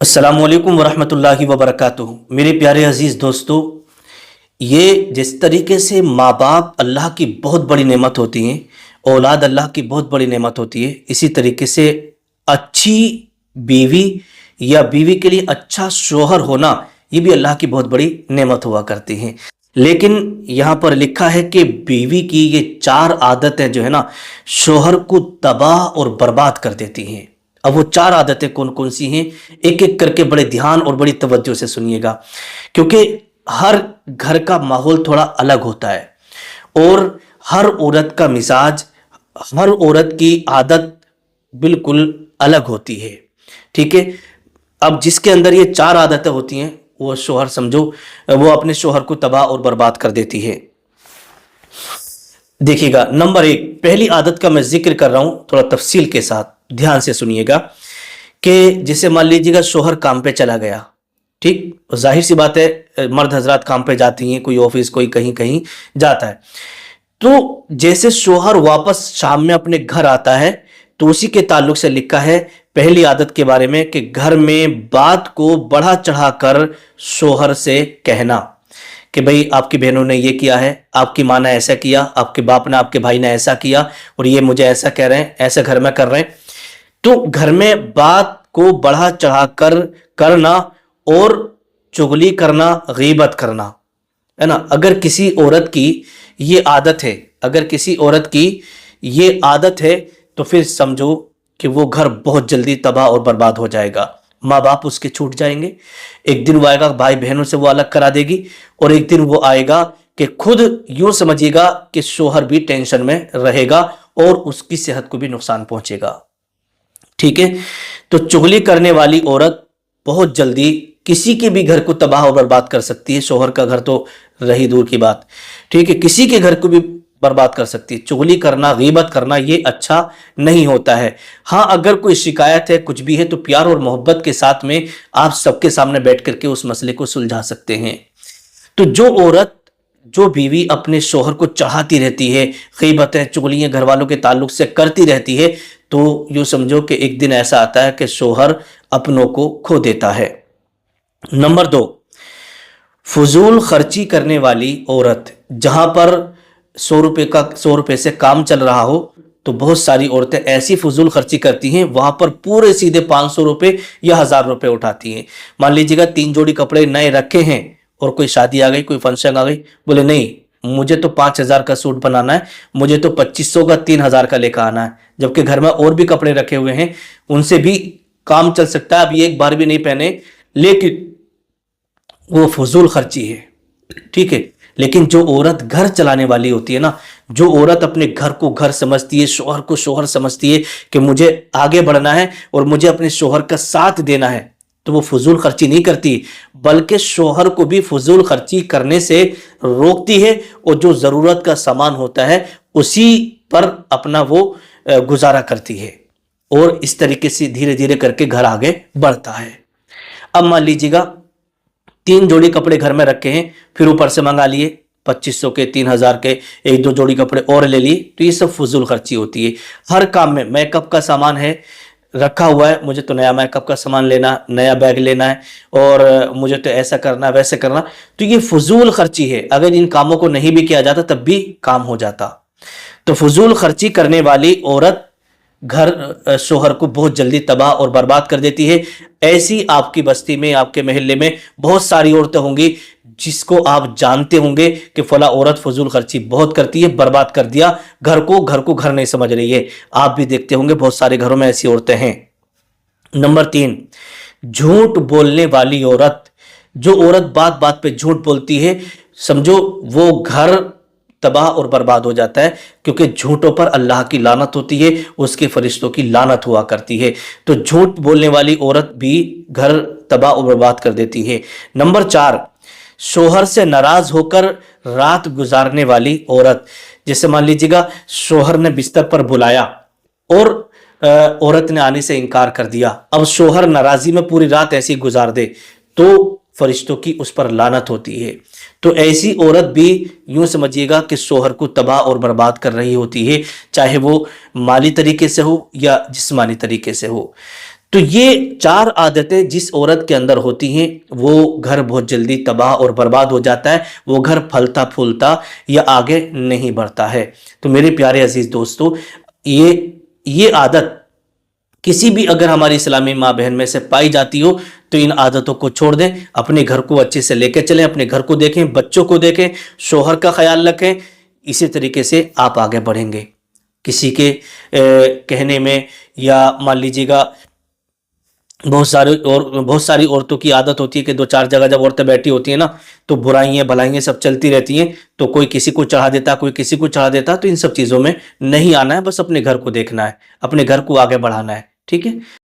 अस्सलामु अलैकुम वरहमतुल्लाहि वबरकातुहू। मेरे प्यारे अजीज़ दोस्तों, ये जिस तरीके से माँ बाप अल्लाह की बहुत बड़ी नेमत होती हैं, औलाद अल्लाह की बहुत बड़ी नेमत होती है, इसी तरीके से अच्छी बीवी या बीवी के लिए अच्छा शोहर होना ये भी अल्लाह की बहुत बड़ी नेमत हुआ करती हैं। लेकिन यहाँ पर लिखा है कि बीवी की ये चार आदतें जो है ना, शोहर को तबाह और बर्बाद कर देती हैं। अब वो चार आदतें कौन कौन सी हैं, एक एक करके बड़े ध्यान और बड़ी तवज्जो से सुनिएगा, क्योंकि हर घर का माहौल थोड़ा अलग होता है और हर औरत का मिजाज, हर औरत की आदत बिल्कुल अलग होती है। ठीक है। अब जिसके अंदर ये चार आदतें होती हैं, वो शोहर समझो वो अपने शोहर को तबाह और बर्बाद कर देती है। देखिएगा, नंबर एक, पहली आदत का मैं जिक्र कर रहा हूं थोड़ा तफसील के साथ, ध्यान से सुनिएगा। कि जैसे मान लीजिएगा शोहर काम पे चला गया, ठीक, जाहिर सी बात है मर्द हजरात काम पे जाती हैं, कोई ऑफिस कोई कहीं कहीं जाता है। तो जैसे शोहर वापस शाम में अपने घर आता है, तो उसी के ताल्लुक से लिखा है पहली आदत के बारे में कि घर में बात को बढ़ा चढ़ाकर शोहर से कहना कि भाई आपकी बहनों ने ये किया है, आपकी माँ ने ऐसा किया, आपके बाप ने, आपके भाई ने ऐसा किया और ये मुझे ऐसा कह रहे हैं, ऐसा घर में कर रहे हैं। तो घर में बात को बढ़ा चढ़ाकर करना और चुगली करना, गीबत करना, है ना। अगर किसी औरत की ये आदत है, अगर किसी औरत की ये आदत है, तो फिर समझो कि वो घर बहुत जल्दी तबाह और बर्बाद हो जाएगा। माँ बाप उसके छूट जाएंगे, एक दिन वो आएगा भाई बहनों से वो अलग करा देगी, और एक दिन वो आएगा कि खुद यूं समझिएगा कि शोहर भी टेंशन में रहेगा और उसकी सेहत को भी नुकसान पहुंचेगा। ठीक है। तो चुगली करने वाली औरत बहुत जल्दी किसी के भी घर को तबाह और बर्बाद कर सकती है। शोहर का घर तो रही दूर की बात, ठीक है, किसी के घर को भी बर्बाद कर सकती है। चुगली करना, गीबत करना ये अच्छा नहीं होता है। हाँ, अगर कोई शिकायत है, कुछ भी है, तो प्यार और मोहब्बत के साथ में आप सबके सामने बैठ करके उस मसले को सुलझा सकते हैं। तो जो औरत, जो बीवी अपने शोहर को चढ़ाती रहती है, गीबतें चुगलियां घर वालों के ताल्लुक से करती रहती है, तो यूं समझो कि एक दिन ऐसा आता है कि शोहर अपनों को खो देता है। नंबर दो, फजूल खर्ची करने वाली औरत। जहां पर 100 रुपए से काम चल रहा हो, तो बहुत सारी औरतें ऐसी फजूल खर्ची करती हैं, वहां पर पूरे सीधे 500 रुपए या 1000 रुपए उठाती हैं। मान लीजिएगा 3 जोड़ी कपड़े नए रखे हैं और कोई शादी आ गई, कोई फंक्शन आ गई, बोले नहीं मुझे तो 5000 का सूट बनाना है, मुझे तो 2500 का 3000 का लेकर आना है, जबकि घर में और भी कपड़े रखे हुए हैं, उनसे भी काम चल सकता है, अब ये एक बार भी नहीं पहने, लेकिन वो फजूल खर्ची है। ठीक है। लेकिन जो औरत घर चलाने वाली होती है ना, जो औरत अपने घर को घर समझती है, शोहर को शोहर समझती है कि मुझे आगे बढ़ना है और मुझे अपने शोहर का साथ देना है, तो वो फजूल खर्ची नहीं करती, बल्कि शोहर को भी फजूल खर्ची करने से रोकती है और जो ज़रूरत का सामान होता है उसी पर अपना वो गुजारा करती है, और इस तरीके से धीरे धीरे करके घर आगे बढ़ता है। अब मान लीजिएगा 3 जोड़ी कपड़े घर में रखे हैं, फिर ऊपर से मंगा लिए 2500 के, 3000 के, 1-2 जोड़ी कपड़े और ले लिए, तो ये सब फजूल खर्ची होती है। हर काम में मेकअप का सामान है रखा हुआ है, मुझे तो नया मेकअप का सामान लेना, नया बैग लेना है, और मुझे तो ऐसा करना वैसे करना, तो ये फजूल खर्ची है। अगर इन कामों को नहीं भी किया जाता तब भी काम हो जाता। तो फजूल खर्ची करने वाली औरत घर शोहर को बहुत जल्दी तबाह और बर्बाद कर देती है। ऐसी आपकी बस्ती में, आपके मोहल्ले में बहुत सारी औरतें होंगी जिसको आप जानते होंगे कि फला औरत फजूल खर्ची बहुत करती है, बर्बाद कर दिया घर को घर नहीं समझ रही है। आप भी देखते होंगे बहुत सारे घरों में ऐसी औरतें हैं। नंबर 3, झूठ बोलने वाली औरत। जो औरत बात बात पे झूठ बोलती है, समझो वो घर तबाह और बर्बाद हो जाता है, क्योंकि झूठों पर अल्लाह की लानत होती है, उसके फरिश्तों की लानत हुआ करती है। तो झूठ बोलने वाली औरत भी घर तबाह और बर्बाद कर देती है। नंबर 4, शोहर से नाराज होकर रात गुजारने वाली औरत। जैसे मान लीजिएगा शोहर ने बिस्तर पर बुलाया और औरत ने आने से इनकार कर दिया, अब शोहर नाराजी में पूरी रात ऐसी गुजार दे, तो फरिश्तों की उस पर लानत होती है। तो ऐसी औरत भी यूं समझिएगा कि शोहर को तबाह और बर्बाद कर रही होती है, चाहे वो माली तरीके से हो या जिस्मानी तरीके से हो। تو یہ 4 عادتیں جس عورت کے اندر ہوتی ہیں وہ گھر بہت جلدی تباہ اور برباد ہو جاتا ہے، وہ گھر پھلتا پھولتا یا آگے نہیں بڑھتا ہے۔ تو میرے پیارے عزیز دوستو، یہ عادت کسی بھی اگر ہماری اسلامی ماں بہن میں سے پائی جاتی ہو تو ان عادتوں کو چھوڑ دیں، اپنے گھر کو اچھے سے لے کے چلیں، اپنے گھر کو دیکھیں، بچوں کو دیکھیں، شوہر کا خیال رکھیں، اسی طریقے سے آپ آگے بڑھیں گے۔ کسی کے کہنے میں، یا مان لیجیے گا بہت ساری عورتوں کی عادت ہوتی ہے کہ 2-4 جگہ جب عورتیں بیٹھی ہوتی ہیں نا تو برائیاں بھلائیاں سب چلتی رہتی ہیں، تو کوئی کسی کو چڑھا دیتا، کوئی کسی کو چڑھا دیتا، تو ان سب چیزوں میں نہیں آنا ہے، بس اپنے گھر کو دیکھنا ہے، اپنے گھر کو آگے بڑھانا ہے، ٹھیک ہے۔